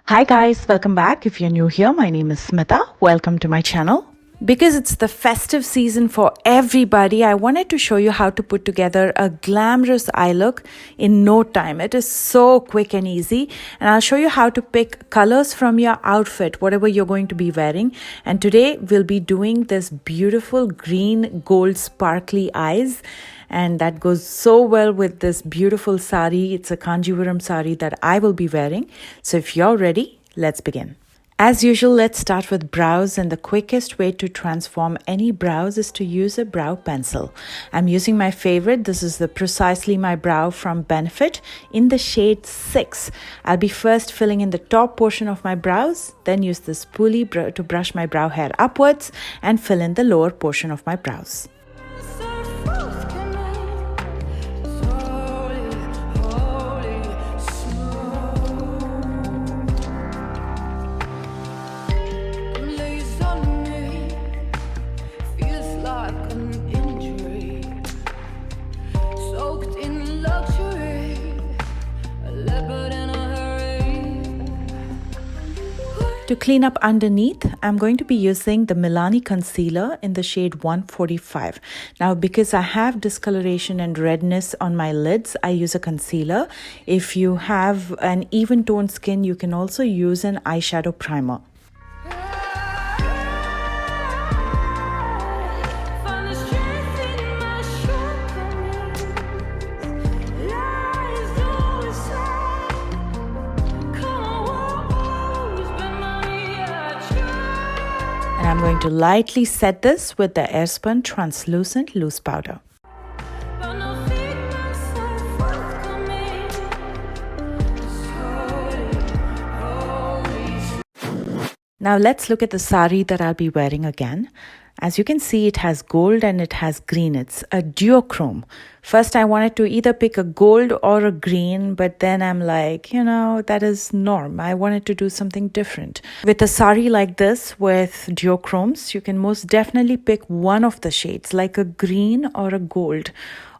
Hi guys, welcome back. If you're new here, my name is Smita. Welcome to my channel. Because it's the festive season for everybody, I wanted to show you how to put together a glamorous eye look in no time. It is so quick and easy, and I'll show you how to pick colors from your outfit, whatever you're going to be wearing. And today we'll be doing this beautiful green gold sparkly eyes, and that goes so well with this beautiful sari. It's a Kanjivaram sari that I will be wearing. So if you're ready, let's begin. As usual, let's start with brows, and the quickest way to transform any brows is to use a brow pencil. I'm using my favorite. This is the Precisely My Brow from Benefit in the shade 6. I'll be first filling in the top portion of my brows, then use the spoolie to brush my brow hair upwards and fill in the lower portion of my brows. To clean up underneath, I'm going to be using the Milani concealer in the shade 145. Now, because I have discoloration and redness on my lids, I use a concealer. If you have an even toned skin, you can also use an eyeshadow primer. I'm going to lightly set this with the Airspun Translucent Loose Powder. Now let's look at the sari that I'll be wearing again. As you can see, it has gold and it has green. It's a duochrome. First, I wanted to either pick a gold or a green, but then I'm like, that is norm. I wanted to do something different. With a sari like this with duochromes, you can most definitely pick one of the shades, like a green or a gold.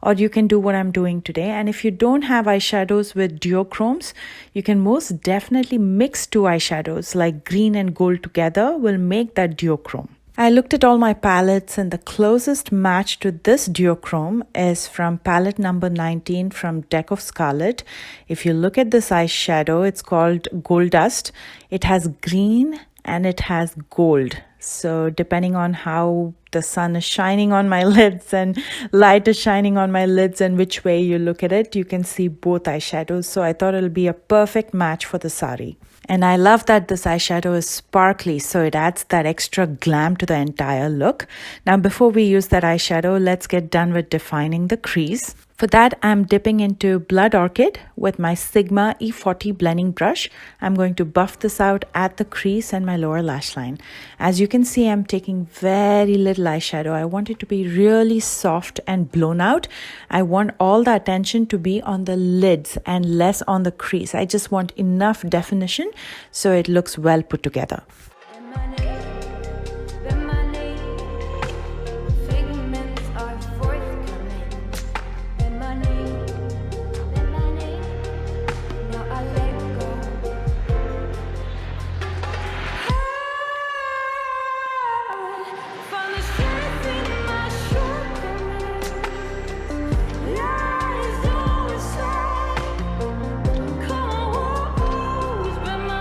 Or you can do what I'm doing today. And if you don't have eyeshadows with duochromes, you can most definitely mix two eyeshadows like green and gold together will make that duochrome. I looked at all my palettes, and the closest match to this duochrome is from palette number 19 from Deck of Scarlet. If you look at this eyeshadow, it's called Gold Dust. It has green and it has gold. So depending on how the sun is shining on my lids and light is shining on my lids and which way you look at it, you can see both eyeshadows. So I thought it'll be a perfect match for the sari. And I love that this eyeshadow is sparkly, so it adds that extra glam to the entire look. Now, before we use that eyeshadow, let's get done with defining the crease. For that, I'm dipping into Blood Orchid with my Sigma E40 blending brush. I'm going to buff this out at the crease and my lower lash line. As you can see, I'm taking very little eyeshadow. I want it to be really soft and blown out. I want all the attention to be on the lids and less on the crease. I just want enough definition so it looks well put together.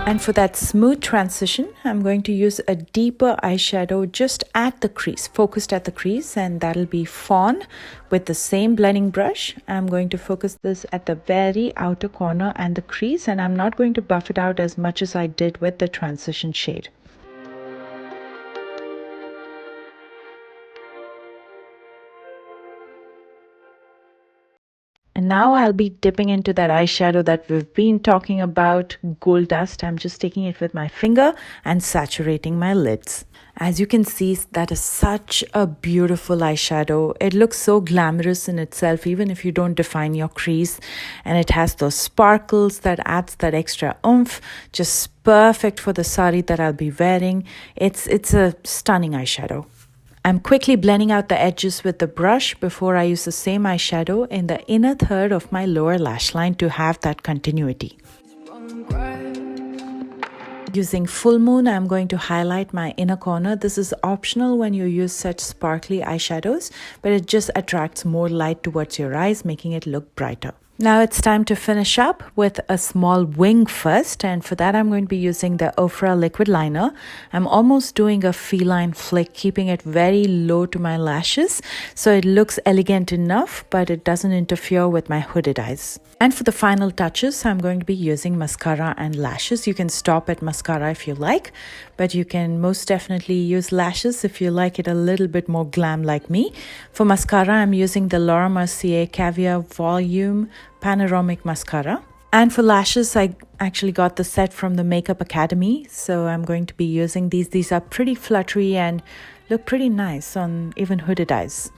And for that smooth transition, I'm going to use a deeper eyeshadow just at the crease, focused at the crease, and that'll be Fawn with the same blending brush. I'm going to focus this at the very outer corner and the crease, and I'm not going to buff it out as much as I did with the transition shade. And now I'll be dipping into that eyeshadow that we've been talking about, Gold Dust. I'm just taking it with my finger and saturating my lids. As you can see, that is such a beautiful eyeshadow. It looks so glamorous in itself, even if you don't define your crease. And it has those sparkles that adds that extra oomph. Just perfect for the sari that I'll be wearing. It's a stunning eyeshadow. I'm quickly blending out the edges with the brush before I use the same eyeshadow in the inner third of my lower lash line to have that continuity. Using Full Moon, I'm going to highlight my inner corner. This is optional when you use such sparkly eyeshadows, but it just attracts more light towards your eyes, making it look brighter. Now it's time to finish up with a small wing first, and for that I'm going to be using the Ofra liquid liner. I'm almost doing a feline flick, keeping it very low to my lashes so it looks elegant enough but it doesn't interfere with my hooded eyes. And for the final touches, I'm going to be using mascara and lashes. You can stop at mascara if you like, but you can most definitely use lashes if you like it a little bit more glam like me. For mascara, I'm using the Laura Mercier Caviar Volume Panoramic Mascara. And for lashes, I actually got the set from the Makeup Academy, so I'm going to be using these. These are pretty fluttery and look pretty nice on even hooded eyes.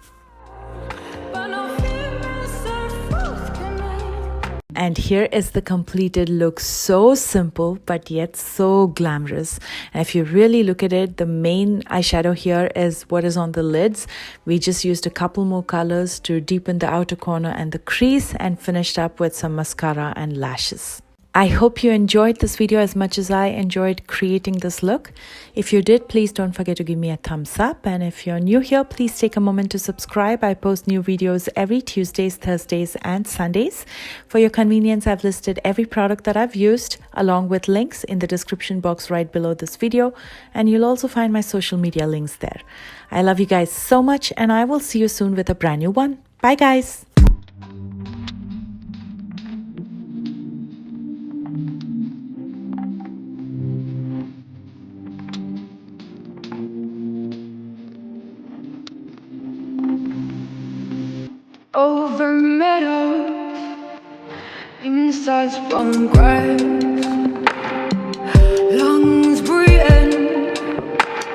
And here is the completed look. So simple, but yet so glamorous. And if you really look at it, the main eyeshadow here is what is on the lids. We just used a couple more colors to deepen the outer corner and the crease and finished up with some mascara and lashes. I hope you enjoyed this video as much as I enjoyed creating this look. If you did, please don't forget to give me a thumbs up. And if you're new here, please take a moment to subscribe. I post new videos every Tuesdays, Thursdays, and Sundays. For your convenience, I've listed every product that I've used along with links in the description box right below this video. And you'll also find my social media links there. I love you guys so much, and I will see you soon with a brand new one. Bye, guys. Over meadows, inside from gray.